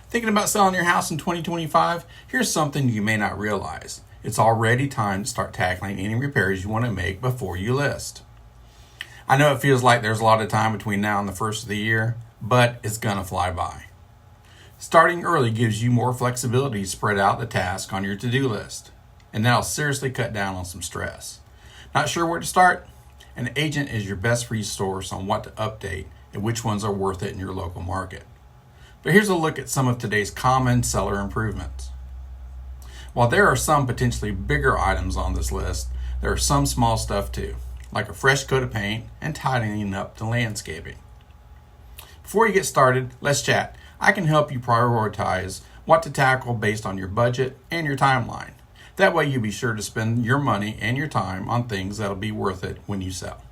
Thinking about selling your house in 2025? Here's something you may not realize. It's already time to start tackling any repairs you want to make before you list. I know it feels like there's a lot of time between now and the first of the year, but it's gonna fly by. Starting early gives you more flexibility to spread out the task on your to-do list, and that'll seriously cut down on some stress. Not sure where to start? An agent is your best resource on what to update and which ones are worth it in your local market. But here's a look at some of today's common seller improvements. While there are some potentially bigger items on this list, there are some small stuff too, like a fresh coat of paint and tidying up the landscaping. Before you get started, let's chat. I can help you prioritize what to tackle based on your budget and your timeline. That way you'll be sure to spend your money and your time on things that'll be worth it when you sell.